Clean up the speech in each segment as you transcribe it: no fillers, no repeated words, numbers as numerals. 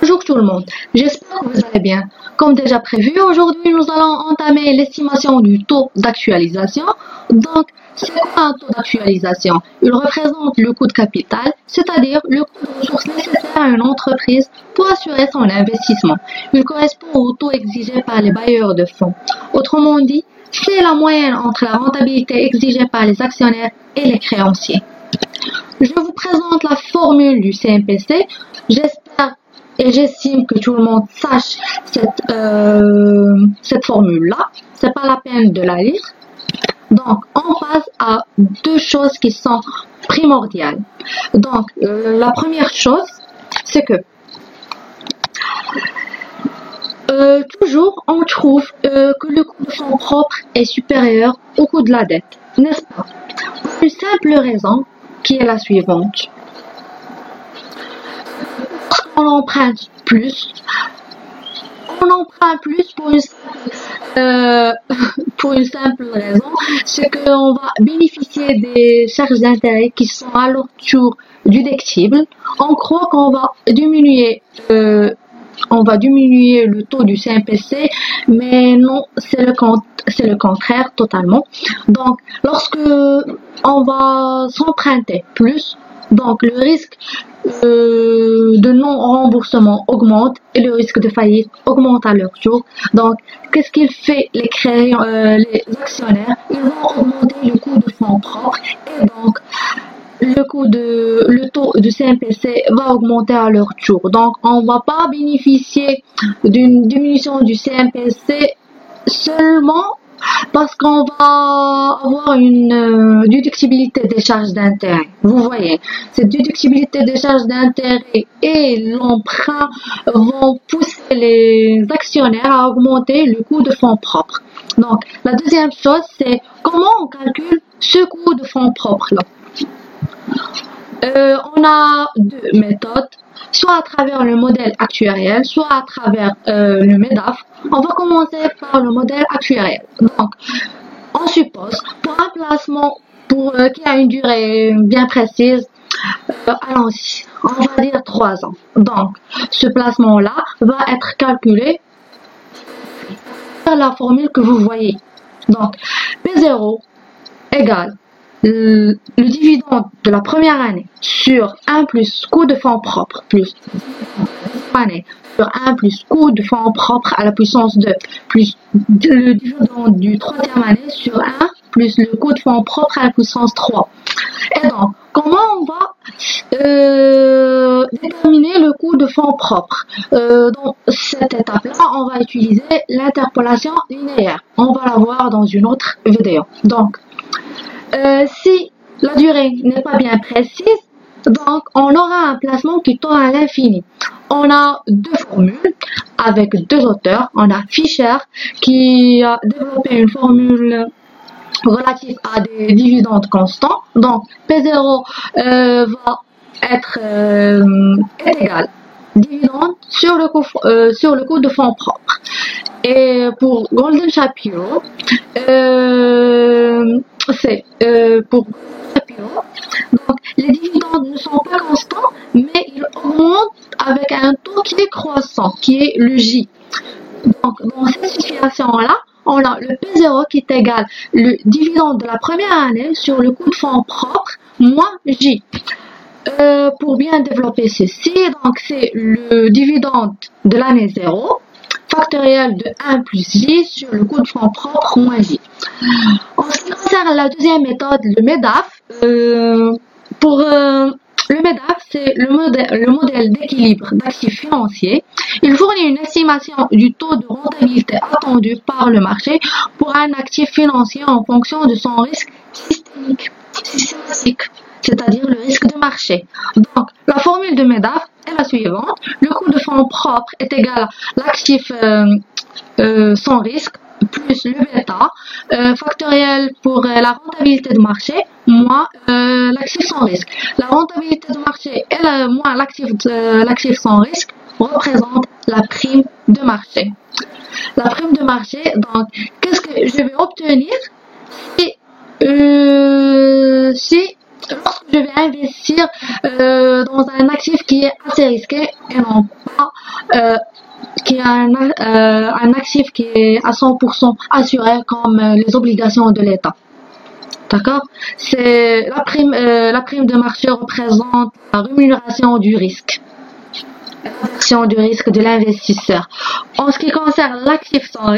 Bonjour tout le monde, j'espère que vous allez bien. Comme déjà prévu, aujourd'hui nous allons entamer l'estimation du taux d'actualisation. Donc, c'est quoi un taux d'actualisation? Il représente le coût de capital, c'est-à-dire le coût de ressources nécessaires à une entreprise pour assurer son investissement. Il correspond au taux exigé par les bailleurs de fonds. Autrement dit, c'est la moyenne entre la rentabilité exigée par les actionnaires et les créanciers. Je vous présente la formule du CMPC. J'espère et j'estime que tout le monde sache cette formule-là. C'est pas la peine de la lire. Donc, on passe à deux choses qui sont primordiales. Donc, la première chose, c'est que toujours on trouve que le coût de fonds propres est supérieur au coût de la dette, n'est-ce pas? Pour une simple raison qui est la suivante. On emprunte plus pour une simple raison, c'est qu'on va bénéficier des charges d'intérêt qui sont à leur tour déductibles. On croit qu'on va diminuer le taux du CMPC, mais non, c'est le contraire totalement. Donc, lorsque on va s'emprunter plus, donc le risque de non-remboursement augmente et le risque de faillite augmente à leur tour. Donc, qu'est-ce qu'il fait les actionnaire? Ils vont augmenter le coût de fonds propres et donc le taux de CMPC va augmenter à leur tour. Donc, on ne va pas bénéficier d'une diminution du CMPC seulement parce qu'on va avoir une déductibilité des charges d'intérêt. Vous voyez, cette déductibilité des charges d'intérêt et l'emprunt vont pousser les actionnaires à augmenter le coût de fonds propres. Donc, la deuxième chose, c'est comment on calcule ce coût de fonds propres-là. On a deux méthodes, soit à travers le modèle actuariel, soit à travers le MEDAF. On va commencer par le modèle actuariel. Donc, on suppose pour un placement qui a une durée bien précise, allons-y, on va dire 3 ans. Donc, ce placement-là va être calculé par la formule que vous voyez. Donc, P0 égale le dividende de la première année sur 1 plus coût de fonds propres plus année sur 1 plus coût de fonds propres à la puissance 2 plus le dividende du troisième année sur 1 plus le coût de fonds propres à la puissance 3. Et donc, comment on va déterminer le coût de fonds propres? Dans cette étape-là, on va utiliser l'interpolation linéaire. On va la voir dans une autre vidéo. Donc, si la durée n'est pas bien précise, donc on aura un placement qui tend à l'infini. On a deux formules avec deux auteurs. On a Fischer qui a développé une formule relative à des dividendes constants. Donc P0 va être égal dividende sur le coût de fonds propres. Et pour Golden Shapiro, c'est pour Shapiro, donc les dividendes ne sont pas constants, mais ils augmentent avec un taux qui est croissant, qui est le J. Donc dans cette situation-là, on a le P0 qui est égal le dividende de la première année sur le coût de fonds propres moins J. Pour bien développer ceci, donc c'est le dividende de l'année 0 factoriel de 1 plus J sur le coût de fonds propres moins J. En ce qui concerne la deuxième méthode, le MEDAF, pour le MEDAF, c'est le modèle d'équilibre d'actifs financiers. Il fournit une estimation du taux de rentabilité attendu par le marché pour un actif financier en fonction de son risque systémique, c'est-à-dire le risque de marché. Donc, la formule de MEDAF est la suivante. Le coût de fonds propres est égal à l'actif sans risque plus le bêta factoriel pour la rentabilité de marché moins l'actif sans risque. La rentabilité de marché et moins l'actif sans risque représente la prime de marché. La prime de marché, donc, qu'est-ce que je vais obtenir si lorsque je vais investir dans un actif qui est assez risqué et non pas qui est un actif qui est à 100% assuré comme les obligations de l'État. D'accord? C'est la prime de marché représente la rémunération du risque. La rémunération du risque de l'investisseur. En ce qui concerne l'actif sans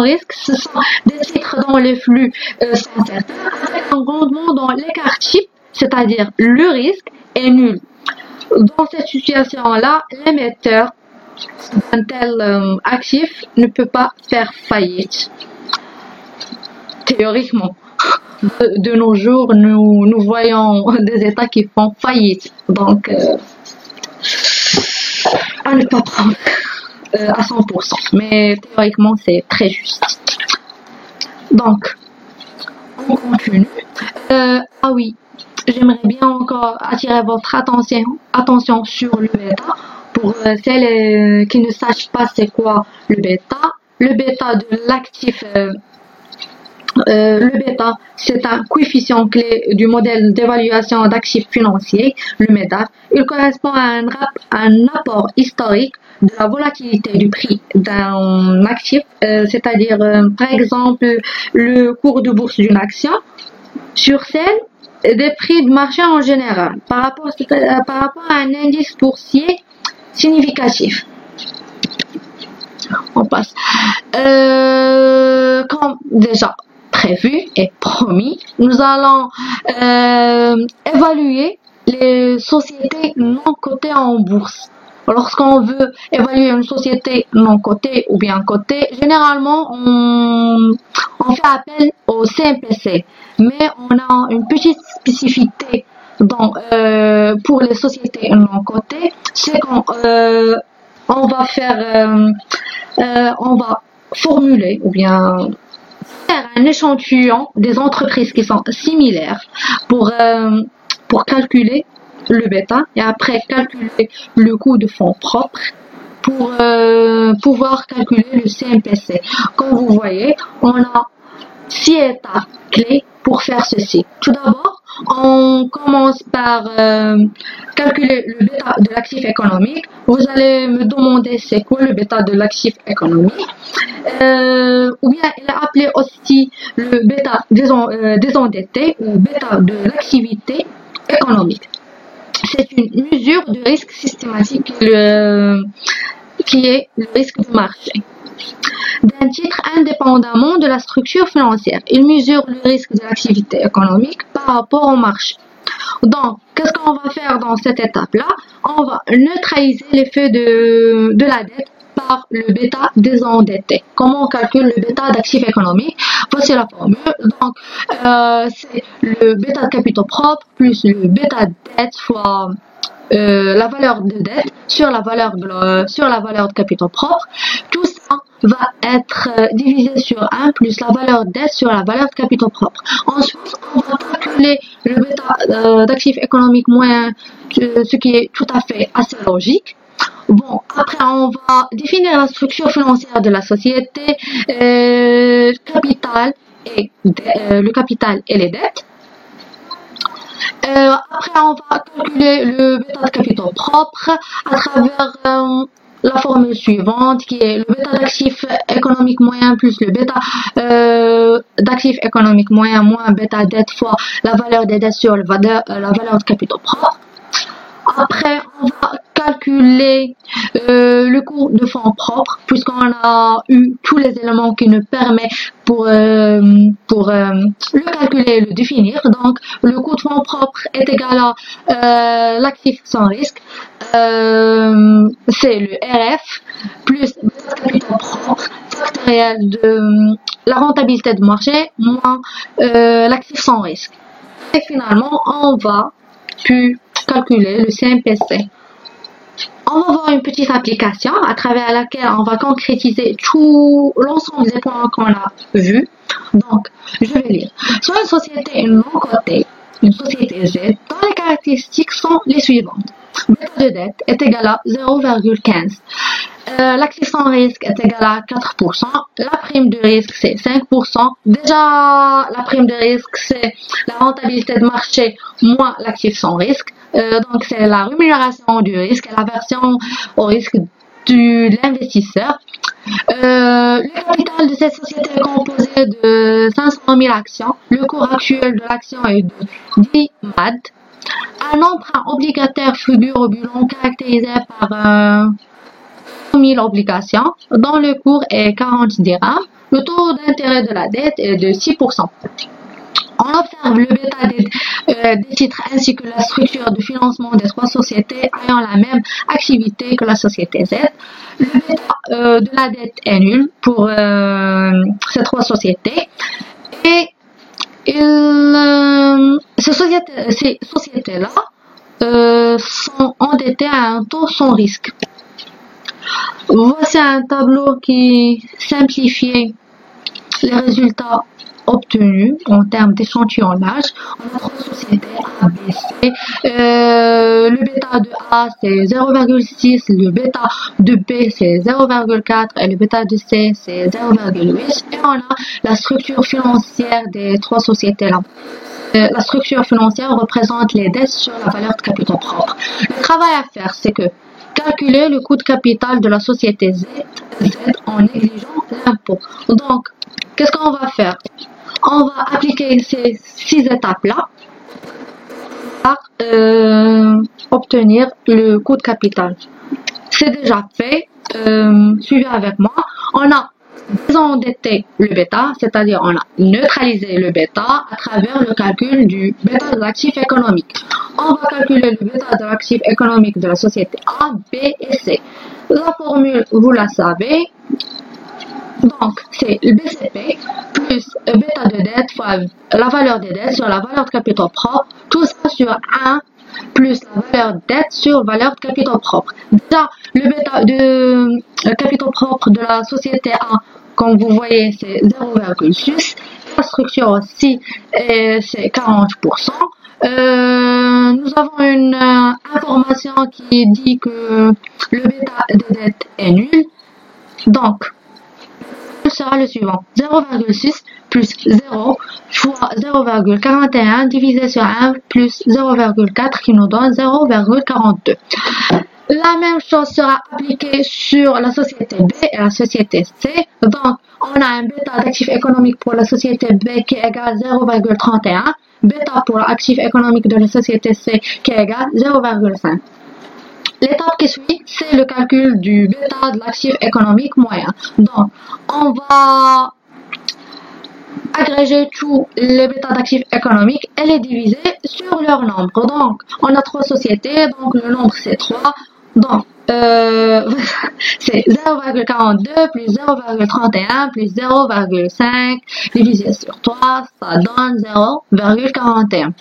risque, ce sont des titres dont les flux sont certains, avec un rendement dont l'écart type, c'est-à-dire le risque, est nul. Dans cette situation-là, l'émetteur d'un tel actif ne peut pas faire faillite. Théoriquement. De nos jours, nous voyons des États qui font faillite. Donc, à ne pas prendre à 100%. Mais théoriquement, c'est très juste. Donc, on continue. Ah oui, j'aimerais bien encore attirer votre attention sur le bêta. Pour celles qui ne sachent pas c'est quoi le bêta de l'actif. Le bêta, c'est un coefficient clé du modèle d'évaluation d'actifs financiers, le MEDAF. Il correspond à un apport historique de la volatilité du prix d'un actif, c'est-à-dire, par exemple, le cours de bourse d'une action sur celle des prix de marché en général, par rapport à un indice boursier significatif. On passe. Comme déjà prévu et promis, nous allons évaluer les sociétés non cotées en bourse. Lorsqu'on veut évaluer une société non cotée ou bien cotée, généralement on fait appel au CMPC, mais on a une petite spécificité pour les sociétés non cotées, c'est qu'on va formuler ou bien faire un échantillon des entreprises qui sont similaires pour calculer le bêta et après calculer le coût de fonds propres pour pouvoir calculer le CMPC. Comme vous voyez, on a 6 étapes clés pour faire ceci. Tout d'abord, on commence par calculer le bêta de l'actif économique. Vous allez me demander c'est quoi le bêta de l'actif économique. Ou bien il est appelé aussi le bêta désendetté ou bêta de l'activité économique. C'est une mesure de risque systématique qui est le risque du marché d'un titre indépendamment de la structure financière. Il mesure le risque de l'activité économique par rapport au marché. Donc, qu'est-ce qu'on va faire dans cette étape-là? On va neutraliser l'effet de la dette par le bêta désendetté. Comment on calcule le bêta d'actifs économiques? Voici la formule. Donc, c'est le bêta de capitaux propres plus le bêta de dette fois la valeur de dette sur la valeur de capitaux propres. Tout ça va être divisé sur 1 plus la valeur de dette sur la valeur de capitaux propres. Ensuite, on va calculer le bêta d'actifs économiques moyen, ce qui est tout à fait assez logique. Bon, après on va définir la structure financière de la société, le capital et les dettes. Après on va calculer le bêta de capitaux propres à travers la formule suivante qui est le bêta d'actifs économiques moyen plus le bêta d'actifs économiques moyen moins bêta dette fois la valeur des dettes sur la valeur de capitaux propres. Après, on va calculer le coût de fonds propres, puisqu'on a eu tous les éléments qui nous permettent pour le calculer et le définir. Donc, le coût de fonds propres est égal à l'actif sans risque, c'est le RF, plus le capital propre factoriel de la rentabilité de marché, moins l'actif sans risque. Et finalement, on va calculer le CMPC. On va voir une petite application à travers laquelle on va concrétiser tout l'ensemble des points qu'on a vus. Donc, je vais lire. Sur une société non cotée, une société Z, dont les caractéristiques sont les suivantes. Bêta de dette est égal à 0,15. L'actif sans risque est égal à 4%. La prime de risque, c'est 5%. Déjà, la prime de risque, c'est la rentabilité de marché moins l'actif sans risque. Donc, c'est la rémunération du risque et l'aversion au risque de l'investisseur. Le capital de cette société est composé de 500 000 actions. Le cours actuel de l'action est de 10 MAD. Un emprunt obligataire figure au bilan caractérisé par 1000 obligations dont le cours est 40 dirhams. Le taux d'intérêt de la dette est de 6%. On observe le bêta des titres ainsi que la structure de financement des trois sociétés ayant la même activité que la société Z. Le bêta de la dette est nul pour ces trois sociétés et ces sociétés-là sont endettées à un taux sans risque. Voici un tableau qui simplifie les résultats obtenus en termes d'échantillonnage. On a trois sociétés A, B, C. Le bêta de A c'est 0,6, le bêta de B c'est 0,4 et le bêta de C c'est 0,8. Et on a la structure financière des trois sociétés là. La structure financière représente les dettes sur la valeur de capitaux propres. Le travail à faire, c'est que calculer le coût de capital de la société Z en négligeant l'impôt. Donc, qu'est-ce qu'on va faire? On va appliquer ces 6 étapes-là pour obtenir le coût de capital. C'est déjà fait. Suivez avec moi. On a désendetté le bêta, c'est-à-dire on a neutralisé le bêta à travers le calcul du bêta de l'actif économique. On va calculer le bêta de l'actif économique de la société A, B et C. La formule, vous la savez. Donc, c'est le BCP plus le bêta de dette fois la valeur des dettes sur la valeur de capitaux propres, tout ça sur 1 plus la valeur de dette sur valeur de capitaux propres. Déjà, le bêta de capitaux propres de la société A, comme vous voyez, c'est 0,6. La structure aussi, c'est 40%. Nous avons une information qui dit que le bêta de dette est nul. Donc, sera le suivant. 0,6 plus 0 fois 0,41 divisé sur 1 plus 0,4 qui nous donne 0,42. La même chose sera appliquée sur la société B et la société C. Donc, on a un bêta d'actif économique pour la société B qui est égal à 0,31. Bêta pour l'actif économique de la société C qui est égal à 0,5. L'étape qui suit, c'est le calcul du bêta de l'actif économique moyen. Donc, on va agréger tous les bêtas d'actifs économiques et les diviser sur leur nombre. Donc, on a trois sociétés, donc le nombre c'est 3. Donc, c'est 0,42 plus 0,31 plus 0,5 divisé sur 3, ça donne 0,41.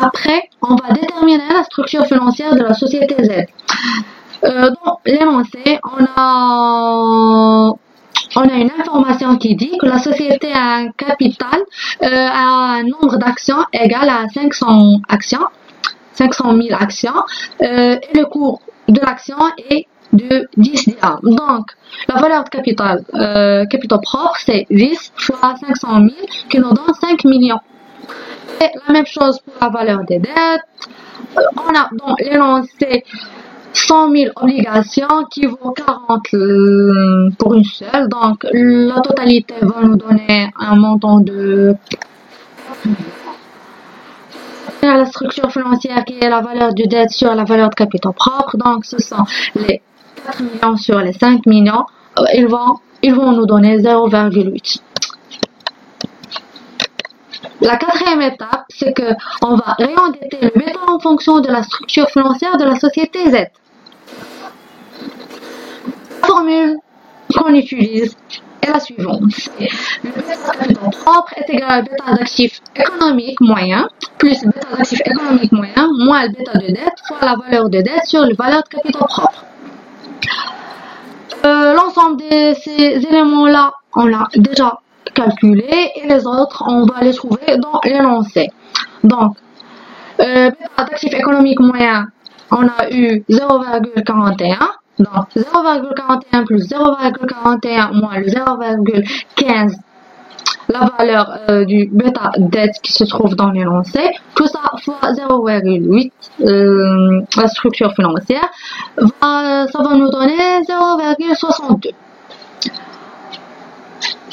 Après, on va déterminer la structure financière de la société Z. Dans l'énoncé, on a une information qui dit que la société a un capital, a un nombre d'actions égal à 500 actions, 500 000 actions, et le cours de l'action est de 10 dirhams. Donc, la valeur de capital, capitaux propres, c'est 10 fois 500 000 qui nous donne 5 millions. Et la même chose pour la valeur des dettes. On a dans l'énoncé 100 000 obligations qui vaut 40 pour une seule. Donc, la totalité va nous donner un montant de la structure financière qui est la valeur de dette sur la valeur de capitaux propres. Donc, ce sont les 4 millions sur les 5 millions. Ils vont nous donner 0,8. La quatrième étape, c'est que on va réendetter le bêta en fonction de la structure financière de la société Z. La formule qu'on utilise est la suivante. Le bêta de capitaux propres est égal au bêta d'actifs économiques moyen plus le bêta d'actifs économiques moyen moins le bêta de dette fois la valeur de dette sur la valeur de capitaux propres. L'ensemble de ces éléments-là, on l'a déjà calculé et les autres, on va les trouver dans l'énoncé. Donc, bêta d'actifs économiques moyen, on a eu 0,41. Donc 0,41 plus 0,41 moins le 0,15, la valeur du bêta dette qui se trouve dans l'énoncé, tout ça fois 0,8, la structure financière, ça va nous donner 0,62.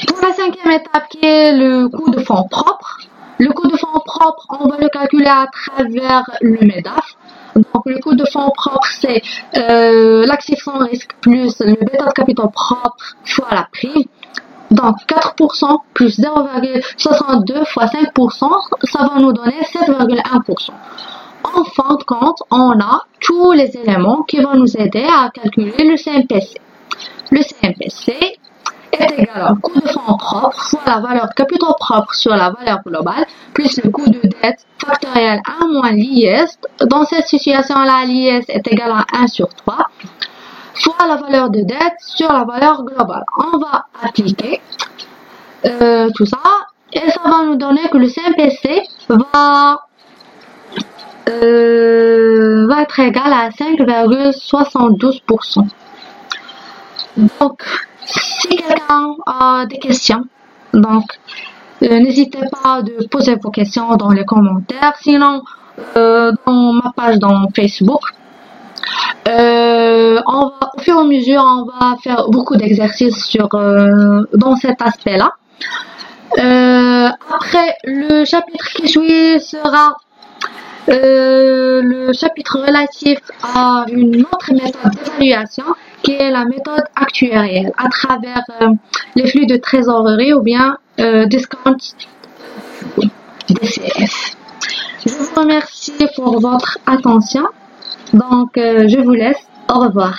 Pour la cinquième étape qui est le coût de fonds propres, le coût de fonds propres, on va le calculer à travers le MEDAF. Donc le coût de fonds propres, c'est l'actif sans risque plus le bêta de capitaux propres fois la prime. Donc 4% plus 0,62 fois 5%, ça va nous donner 7,1%. En fin de compte, on a tous les éléments qui vont nous aider à calculer le CMPC. Le CMPC est égal au coût de fonds propres fois la valeur de capitaux propres sur la valeur globale, plus le coût de dette factoriel 1 moins l'IS. Dans cette situation-là, l'IS est égal à 1 sur 3, fois la valeur de dette sur la valeur globale. On va appliquer tout ça, et ça va nous donner que le CMPC va être égal à 5,72%. Donc, si quelqu'un a des questions, donc n'hésitez pas de poser vos questions dans les commentaires. Sinon, dans ma page dans Facebook, au fur et à mesure, on va faire beaucoup d'exercices dans cet aspect-là. Après, le chapitre qui suit sera le chapitre relatif à une autre méthode d'évaluation qui est la méthode actuarielle à travers les flux de trésorerie ou bien discount DCF. Je vous remercie pour votre attention. Donc, je vous laisse. Au revoir.